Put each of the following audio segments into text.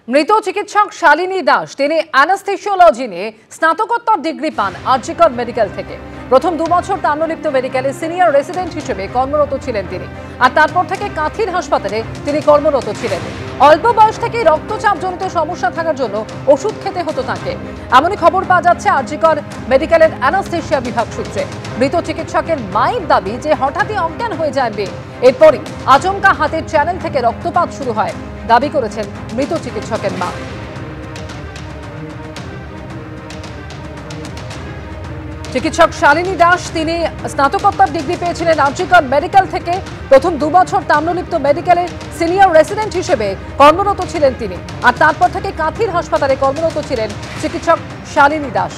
মৃত চিকিৎসক শালিনী দাস তিনি অ্যানাস্থেসিওলজি নিয়ে স্নাতকোত্তর ডিগ্রি পান আরজি কর মেডিকেল থেকে। প্রথম 2 বছর তাম্রলিপ্ত মেডিকেলে সিনিয়র রেসিডেন্ট হিসেবে কর্মরত ছিলেন তিনি, আর তারপর থেকে কাঁথির হাসপাতালে তিনি কর্মরত ছিলেন। অল্প বয়স থেকে রক্তচাপজনিত সমস্যা থাকার জন্য ওষুধ খেতে হতো তাকে। এমনই খবর পাওয়া যাচ্ছে আরজি কর মেডিকেলের অ্যানাস্থেসিয়া বিভাগ সূত্রে। মৃত চিকিৎসকের মায়ের দাবি যে হঠাৎই অজ্ঞান হয়ে যায় মেয়ে, এরপরই আচমকা হাতের চ্যানেল থেকে রক্তপাত শুরু হয়, দাবি করেছেন মৃত চিকিৎসকের মা। চিকিৎসক শালিনী দাস তিনি স্নাতকোত্তর ডিগ্রি পেয়েছিলেন আরজি কর মেডিকেল থেকে। প্রথম 2 বছর তাম্রলিপ্ত মেডিকেলের সিনিয়র রেসিডেন্ট হিসেবে কর্মরত ছিলেন তিনি, আর তারপর থেকে কাঁথির হাসপাতালে কর্মরত ছিলেন চিকিৎসক শালিনী দাস।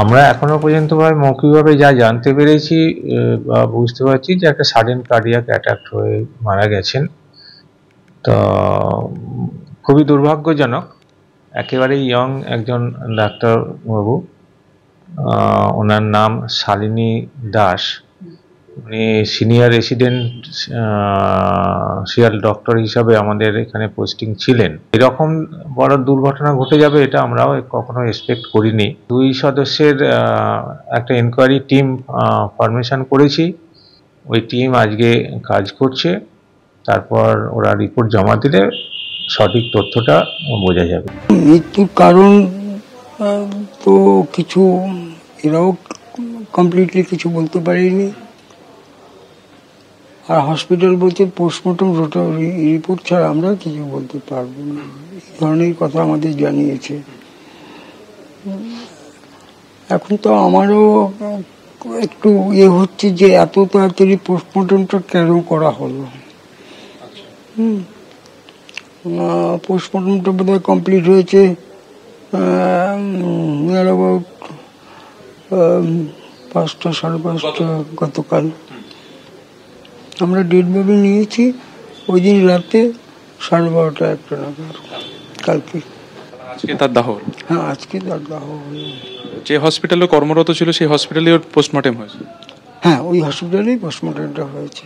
আমরা এখনো পর্যন্ত মৌখিকভাবে যা জানতে পেরেছি বা বুঝতে পারছি যে একটা সাডেন কার্ডিয়াক অ্যাটাক হয়ে মারা গেছেন। তো খুবই দুর্ভাগ্যজনক, একেবারে ইয়ং একজন ডাক্তারবাবু, ওনার নাম শালিনী দাস। উনি সিনিয়র রেসিডেন্ট সিয়াল ডক্টর হিসাবে আমাদের এখানে পোস্টিং ছিলেন। এরকম বড় দুর্ঘটনা ঘটে যাবে এটা আমরাও কখনো এক্সপেক্ট করিনি। 2 সদস্যের একটা এনকোয়ারি টিম ফরমেশন করেছি। ওই টিম আজকে কাজ করছে, তারপর ওরা রিপোর্ট জমা দিলে সঠিক তথ্যটা বোঝা যাবে। মৃত্যুর কারণ তো কিছু এরাও কমপ্লিটলি কিছু বলতে পারেনি, আর হসপিটাল বলতে পোস্টমর্টম রিপোর্ট ছাড়া আমরা কিছু বলতে পারবো না, এই ধরনের কথা আমাদের জানিয়েছে। এখন তো আমারও একটু হচ্ছে যে এত তাড়াতাড়ি পোস্টমর্টমটা কেন করা হলো। পোস্টমর্টমটা বোধহয় কমপ্লিট হয়েছে নিয়ার অ্যাবাউট 5টা 5:30 গতকাল। আমরা ডেড বডি নিয়েছি ওই দিন রাতে 12:30 1টা নাগাদ কালকে। আজকে তার দাহ? হ্যাঁ, আজকে তার দাহ হলো। যে হসপিটালে কর্মরত ছিল সেই হসপিটালে ওর পোস্টমর্টেম হয়েছে? হ্যাঁ, ওই হসপিটালেই পোস্টমর্টেমটা হয়েছে।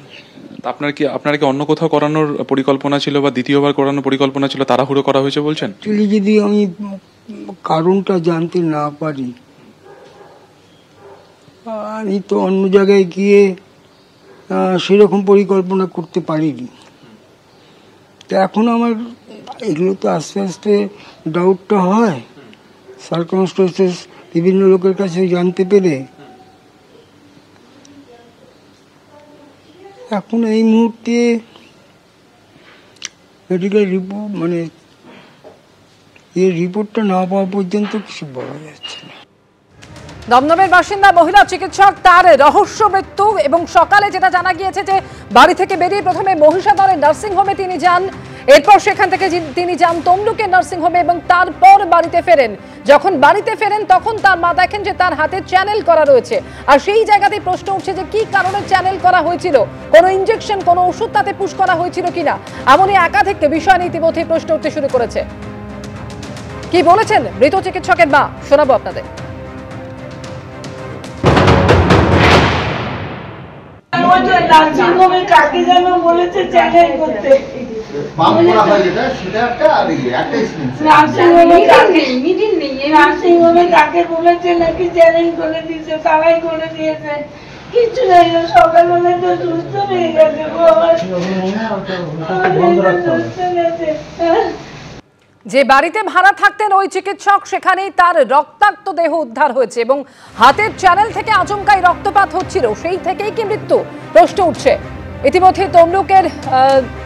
আপনার কি অন্য কোথাও করানোর পরিকল্পনা ছিল বা দ্বিতীয়বার করানোর পরিকল্পনা ছিল, তাড়াহুড়ো করা হয়েছে বলছেন? অ্যাকচুয়ালি যদি আমি কারণটা জানতে না পারি, আমি তো অন্য জায়গায় গিয়ে সেরকম পরিকল্পনা করতে পারিনি। তো এখন আমার এগুলো তো আস্তে আস্তে ডাউটটা হয়, সার্কামস্টেন্সেস বিভিন্ন লোকের কাছে জানতে পেরে। এখন এই মুহূর্তে মেডিকেল রিপোর্ট এই রিপোর্টটা না পাওয়া পর্যন্ত কিছু বলা যাচ্ছে না। দমদমের বাসিন্দা মহিলা চিকিৎসক, তার রহস্য মৃত্যু, এবং সকালে যেটা জানা গিয়েছে যে বাড়ি থেকে বেরিয়ে প্রথমে মহিষাদলের নার্সিং হোমে তিনি যান, এরপর সেখান থেকে তিনি যান তমলুকের নার্সিং হোমে এবং তারপর বাড়িতে ফেরেন। যখন বাড়িতে ফেরেন তখন তার মা দেখেন যে তার হাতে চ্যানেল করা রয়েছে, আর সেই জায়গাতেই প্রশ্ন উঠছে যে কি কারণে চ্যানেল করা হয়েছিল, কোনো ইনজেকশন কোনো ওষুধ তাতে পুশ করা হয়েছিল কিনা, এমনই একাধিক বিষয় নিয়ে ইতিমধ্যে প্রশ্ন উঠতে শুরু করেছে। কি বলেছেন মৃত চিকিৎসকের মা শোনাবো আপনাদের। কিছু জানি না, সকালবেলা তো সুস্থ হয়ে গেছে, যে বাড়িতে ভাড়া থাকতেন ওই চিকিৎসক, সেখানেই তার রক্তাক্ত দেহ উদ্ধার হয়েছে এবং হাতের চ্যানেল থেকে আচমকাই রক্তপাত হচ্ছিল, সেই থেকেই কি মৃত্যু, প্রশ্ন উঠছে। ইতিমধ্যে তমলুকের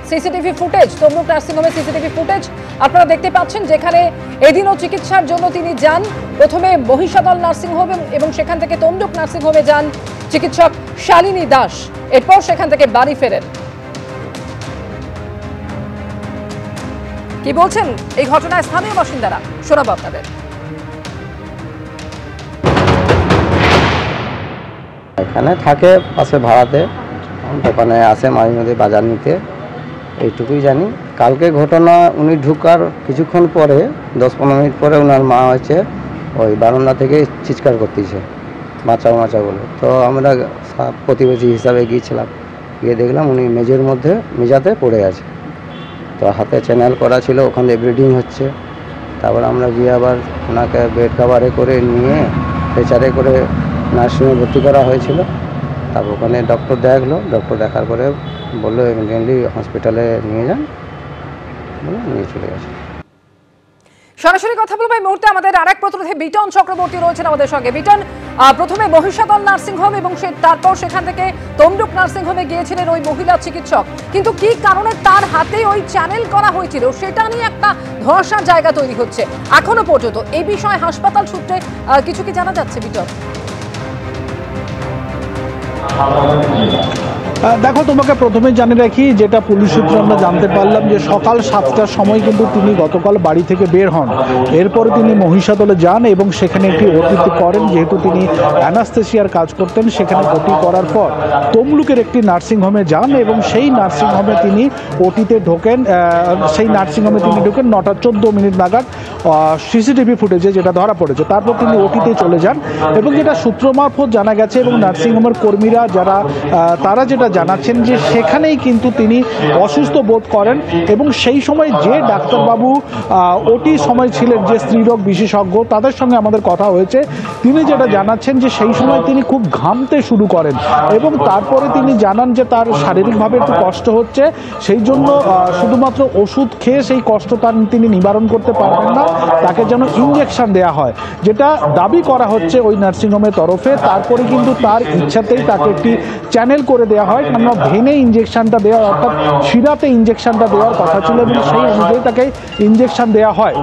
সিসিটিভি ফুটেজ, তমলুক নার্সিংহোমের সিসিটিভি ফুটেজ আপনারা দেখতে পাচ্ছেন, যেখানে এদিনও চিকিৎসার জন্য তিনি যান। প্রথমে মহিষাদল নার্সিংহোম এবং সেখান থেকে তমলুক নার্সিংহোমে যান চিকিৎসক শালিনী দাস, এরপর সেখান থেকে বাড়ি ফেরেন। কি বলছেন এই ঘটনায় স্থানীয় বাসিন্দারা, শোনাবো আপনাদের। এখানে থাকে পাশে ভাড়াতে, দোকানে আসে মাঝে মাঝে বাজার নিতে, এইটুকুই জানি। কালকে ঘটনা, উনি ঢুকার কিছুক্ষণ পরে 10-15 মিনিট পরে ওনার মা হচ্ছে ওই বারান্দা থেকে চিৎকার করতেছে, বাঁচাও বাঁচাও বলে। তো আমরা প্রতিবেশী হিসাবে গিয়েছিলাম, গিয়ে দেখলাম উনি মেজাতে পড়ে আছে। তো হাতে চ্যানেল করা ছিল, ওখানে ব্লিডিং হচ্ছে। তারপর আমরা গিয়ে আবার ওনাকে বেড কাভারে করে নিয়ে স্ট্রেচারে করে নার্সিংহোমে ভর্তি করা হয়েছিল। তারপর ওখানে ডক্টর দেখার পরে বললো ইমিডিয়েটলি হসপিটালে নিয়ে যান, বলে নিয়ে চলে গেছে। সরাসরি কথা বলবো এই মুহূর্তে আমাদের আরেক প্রতিনিধি বিটন চক্রবর্তী রয়েছেন আমাদের সঙ্গে। বিটন, প্রথমে মহিষাদল নার্সিংহোম এবং তারপর সেখান থেকে তমলুক নার্সিংহোমে গিয়েছিলেন ওই মহিলা চিকিৎসক, কিন্তু কি কারণে তার হাতে ওই চ্যানেল করা হয়েছিল সেটা নিয়ে একটা ধোঁয়াশার জায়গা তৈরি হচ্ছে এখনো পর্যন্ত। এই বিষয়ে হাসপাতাল সূত্রে কিছু কি জানা যাচ্ছে বিটন? দেখো, তোমাকে প্রথমে জানিয়ে রাখি, যেটা পুলিশ সূত্রে আমরা জানতে পারলাম যে সকাল 7টার সময় কিন্তু তিনি গতকাল বাড়ি থেকে বের হন। এরপরে তিনি মহিষাদলে যান এবং সেখানে একটি ওটি করেন। যেহেতু তিনি অ্যানাস্থেসিয়ার কাজ করতেন, সেখানে ওটি করার পর তমলুকের একটি নার্সিংহোমে যান এবং সেই নার্সিংহোমে তিনি ওটিতে ঢোকেন। সেই নার্সিংহোমে তিনি ঢোকেন 9টা 14 মিনিট নাগাদ, সিসিটিভি ফুটেজে যেটা ধরা পড়েছে। তারপর তিনি ওটিতে চলে যান এবং যেটা সূত্র মারফত জানা গেছে এবং নার্সিংহোমের কর্মীরা তারা যেটা জানাচ্ছেন যে সেখানেই কিন্তু তিনি অসুস্থ বোধ করেন এবং সেই সময় যে ডাক্তারবাবু ওটি সময় ছিলেন, যে স্ত্রীরোগ বিশেষজ্ঞ, তাদের সঙ্গে আমাদের কথা হয়েছে। তিনি যেটা জানাচ্ছেন যে সেই সময় তিনি খুব ঘামতে শুরু করেন এবং তারপরে তিনি জানান যে তার শারীরিকভাবে একটু কষ্ট হচ্ছে, সেই জন্য শুধুমাত্র ওষুধ খেয়ে সেই কষ্ট তিনি নিবারণ করতে পারবেন না, তাকে যেন ইঞ্জেকশন দেওয়া হয়, যেটা দাবি করা হচ্ছে ওই নার্সিংহোমের তরফে। তারপরে কিন্তু তার ইচ্ছাতেই তাকে একটি চ্যানেল করে দেওয়া হয়, কেননা ভেনে ইঞ্জেকশনটা দেওয়া, অর্থাৎ শিরাতে ইঞ্জেকশনটা দেওয়ার কথা ছিল এবং সেই অনুযায়ী তাকে ইঞ্জেকশন দেওয়া হয়।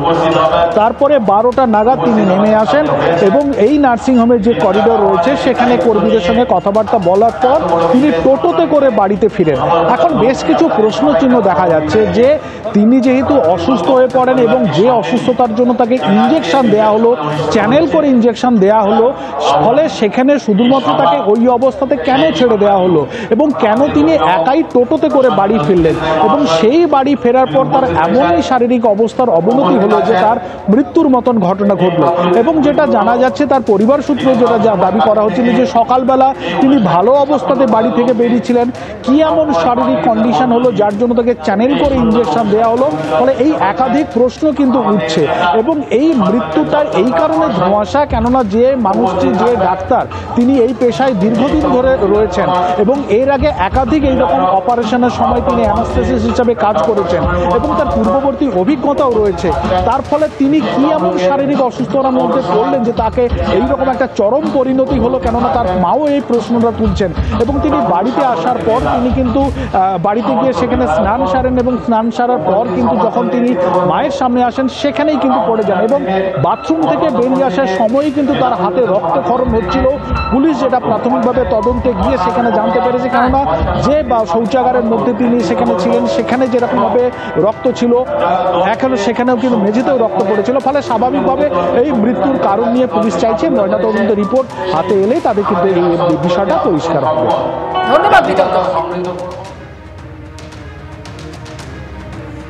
তারপরে 12টা নাগাদ তিনি নেমে আসেন এবং এই নার্সিংহোমের যে করিডোর রয়েছে সেখানে কর্মীদের সঙ্গে কথাবার্তা বলার পর তিনি টোটোতে করে বাড়িতে ফিরেন। এখন বেশ কিছু প্রশ্নচিহ্ন দেখা যাচ্ছে যে তিনি যেহেতু অসুস্থ হয়ে পড়েন এবং যে অসুস্থতার জন্য তাকে ইঞ্জেকশন দেওয়া হলো, চ্যানেল করে ইঞ্জেকশন দেওয়া হলো, ফলে সেখানে শুধুমাত্র তাকে ওই অবস্থাতে কেন ছেড়ে দেওয়া হলো এবং কেন তিনি একাই টোটোতে করে বাড়ি ফিরলেন এবং সেই বাড়ি ফেরার পর তার এমনই শারীরিক অবস্থার অবনতি হলো যে তার মৃত্যুর মতন ঘটনা ঘটলো। এবং যেটা জানা যাচ্ছে তার পরিবার সূত্রে যেটা দাবি করা হচ্ছিল যে সকালবেলা তিনি ভালো অবস্থাতে বাড়ি থেকে বেরিয়েছিলেন, কি এমন শারীরিক কন্ডিশন হলো যার জন্য তাকে চ্যানেল করে ইঞ্জেকশন দেওয়া হলো। ফলে এই একাধিক প্রশ্ন কিন্তু উঠছে এবং এই মৃত্যুটার এই কারণে ধোঁয়াশা, কেননা যে মানুষটি, যে ডাক্তার, তিনি এই পেশায় দীর্ঘদিন ধরে রয়েছেন এবং এর আগে একাধিক এইরকম অপারেশনের সময় তিনি অ্যানাস্থেসিস্ট হিসাবে কাজ করেছেন এবং তার পূর্ববর্তী অভিজ্ঞতাও রয়েছে। তার ফলে তিনি কি এমন শারীরিক অসুস্থতার মধ্যে পড়লেন যে তাকে এইরকম একটা চরম পরিণতি হলো, কেননা তার মাও এই প্রশ্নটা তুলছেন। এবং তিনি বাড়িতে আসার পর তিনি কিন্তু বাড়িতে গিয়ে সেখানে স্নান সারেন এবং স্নান সারার পর কিন্তু যখন তিনি মায়ের সামনে আসেন সেখানেই কিন্তু পড়ে যান এবং বাথরুম থেকে বেরিয়ে আসার সময়ই কিন্তু তার হাতে রক্তক্ষরণ হচ্ছিল। পুলিশ যেটা প্রাথমিকভাবে তদন্তে গিয়ে সেখানে জানতে পেরেছে, কেননা যে শৌচাগারের মধ্যে তিনি সেখানে ছিলেন সেখানে যেরকমভাবে রক্ত ছিল, এখনো সেখানেও কিন্তু মেঝেতেও রক্ত পড়েছিল। ফলে স্বাভাবিকভাবে এই মৃত্যুর কারণ নিয়ে পুলিশ চাইছে ময়নাতদন্ত রিপোর্ট হাতে এলেই তাদের কিন্তু এই বিষয়টা পরিষ্কার হবে। ধন্যবাদ বিটন।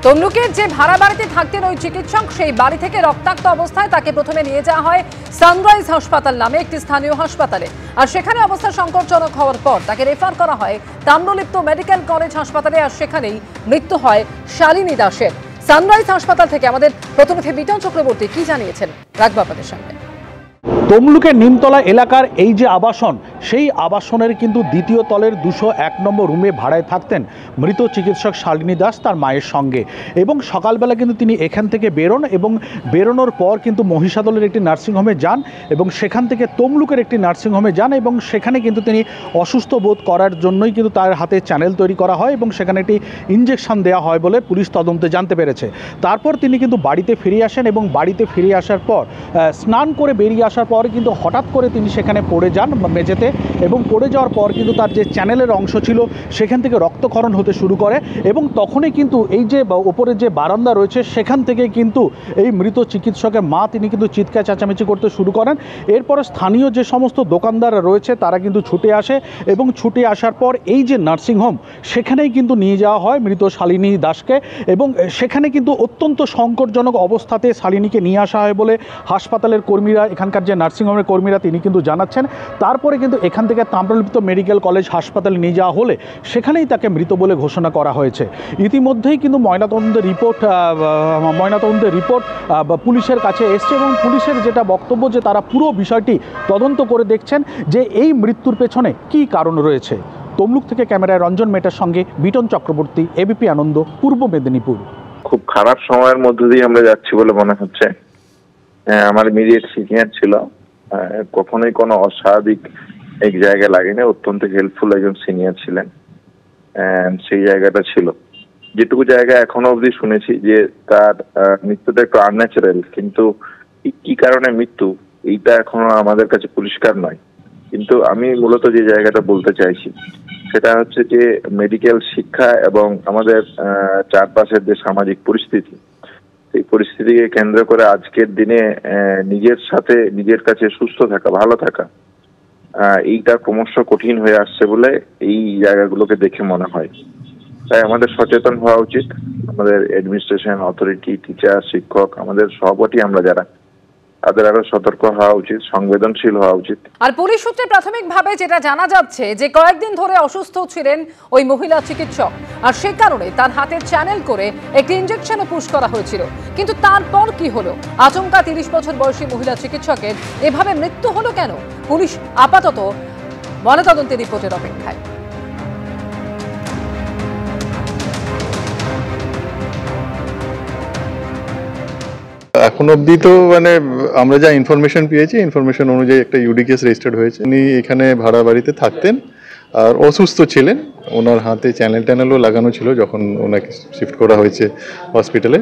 তমলুকের যে ভাড়া বাড়িতে থাকতেন ওই চিকিৎসক, সেই বাড়ি থেকে রক্তাক্ত অবস্থায় তাকে প্রথমে নিয়ে যাওয়া হয় সানরাইজ হাসপাতাল নামে একটি স্থানীয় হাসপাতালে, আর সেখানে অবস্থা সংকটজনক হওয়ার পর তাকে রেফার করা হয় তাম্রলিপ্ত মেডিকেল কলেজ হাসপাতালে, আর সেখানেই মৃত্যু হয় শালিনী দাসের। সানরাইজ হাসপাতাল থেকে আমাদের প্রতিনিধি বিটন চক্রবর্তী কি জানিয়েছেন রাখবো আপনাদের সামনে। তমলুকের নিমতলা এলাকার এই যে আবাসন, সেই আবাসনের কিন্তু দ্বিতীয় তলের 201 নম্বর রুমে ভাড়ায় থাকতেন মৃত চিকিৎসক শালিনী দাস তার মায়ের সঙ্গে। এবং সকালবেলা কিন্তু তিনি এখান থেকে বেরোন এবং বেরোনোর পর কিন্তু মহিষাদলের একটি নার্সিংহোমে যান এবং সেখান থেকে তমলুকের একটি নার্সিংহোমে যান এবং সেখানে কিন্তু তিনি অসুস্থ বোধ করার জন্যই কিন্তু তার হাতে চ্যানেল তৈরি করা হয় এবং সেখানে একটি ইঞ্জেকশন দেওয়া হয় বলে পুলিশ তদন্তে জানতে পেরেছে। তারপর তিনি কিন্তু বাড়িতে ফিরে আসেন এবং বাড়িতে ফিরে আসার পর স্নান করে বেরিয়ে আসার পর কিন্তু হঠাৎ করে তিনি সেখানে পড়ে যান মেঝেতে এবং পড়ে যাওয়ার পর কিন্তু তার যে চ্যানেলের অংশ ছিল সেখান থেকে রক্তক্ষরণ হতে শুরু করে এবং তখনই কিন্তু এই যে ওপরে যে বারান্দা রয়েছে সেখান থেকে কিন্তু এই মৃত চিকিৎসকের মা তিনি কিন্তু চিৎকার চেঁচামেচি করতে শুরু করেন। এরপরে স্থানীয় যে সমস্ত দোকানদার রয়েছে তারা কিন্তু ছুটে আসে এবং ছুটে আসার পর এই যে নার্সিংহোম সেখানেই কিন্তু নিয়ে যাওয়া হয় মৃত শালিনী দাসকে এবং সেখানে কিন্তু অত্যন্ত সংকটজনক অবস্থাতে শালিনীকে নিয়ে আসা হয় বলে হাসপাতালের কর্মীরা, এখানকার যে নার্সিংহোমের কর্মীরা তিনি কিন্তু জানাচ্ছেন। তারপরে কিন্তু এখান থেকে তাম্রলিপ্ত মেডিকেল কলেজ হাসপাতালে নিয়ে যাওয়া হলে সেখানেই তাকে মৃত বলে ঘোষণা করা হয়েছে। ইতিমধ্যেই কিন্তু ময়নাতদন্তের রিপোর্ট পুলিশের কাছে এসছে এবং পুলিশের যেটা বক্তব্য যে তারা পুরো বিষয়টি তদন্ত করে দেখছেন যে এই মৃত্যুর পেছনে কী কারণ রয়েছে। তমলুক থেকে ক্যামেরায় রঞ্জন মেটার সঙ্গে বিটন চক্রবর্তী, এবিপি আনন্দ, পূর্ব মেদিনীপুর। খুব খারাপ সময়ের মধ্য দিয়ে আমরা যাচ্ছি বলে মনে হচ্ছে। আমার ইমিডিয়েট সিনিয়র ছিল, কখনোই কোনো অস্বাভাবিক এক জায়গায় লাগেনি, অত্যন্ত হেল্পফুল একজন সিনিয়র ছিলেন, সেই জায়গাটা ছিল। যেটুকু জায়গা এখনো অবধি শুনেছি যে তার মৃত্যুটা একটু আনন্যাচারাল, কিন্তু কি কারণে মৃত্যু এইটা এখনো আমাদের কাছে পরিষ্কার নয়। কিন্তু আমি মূলত যে জায়গাটা বলতে চাইছি সেটা হচ্ছে যে মেডিকেল শিক্ষা এবং আমাদের চারপাশের যে সামাজিক পরিস্থিতি, সেই পরিস্থিতিকে কেন্দ্র করে আজকের দিনে নিজের কাছে সুস্থ থাকা, ভালো থাকা, এইটা ক্রমশ কঠিন হয়ে আসছে বলে এই জায়গাগুলোকে দেখে মনে হয়। তাই আমাদের সচেতন হওয়া উচিত। আমাদের অ্যাডমিনিস্ট্রেশন, অথরিটি, টিচার, শিক্ষক, আমাদের সহপাঠী আমরা যারা, তাদের আরো সতর্ক হওয়া উচিত, সংবেদনশীল হওয়া উচিত। আর পুলিশ সূত্রে প্রাথমিকভাবে যেটা জানা যাচ্ছে যে কয়েকদিন ধরে অসুস্থ ছিলেন ওই মহিলা চিকিৎসক, আর সেই কারণে তার হাতে চ্যানেল করে একটি ইনজেকশনও পুশ করা হয়েছিল। কিন্তু তারপর কি হলো? আচমকা 30 বছর বয়সী মহিলা চিকিৎসকের এভাবে মৃত্যু হলো কেন? পুলিশ আপাতত ময়নাতদন্তের রিপোর্টের অপেক্ষায়। এখন অবধি তো মানে আমরা যা ইনফরমেশন পেয়েছি, ইনফরমেশন অনুযায়ী একটা ইউডি কেস রেজিস্টার্ড হয়েছে। উনি এখানে ভাড়া বাড়িতে থাকতেন আর অসুস্থ ছিলেন। ওনার হাতে চ্যানেলও লাগানো ছিল যখন ওনাকে শিফট করা হয়েছে হসপিটালে।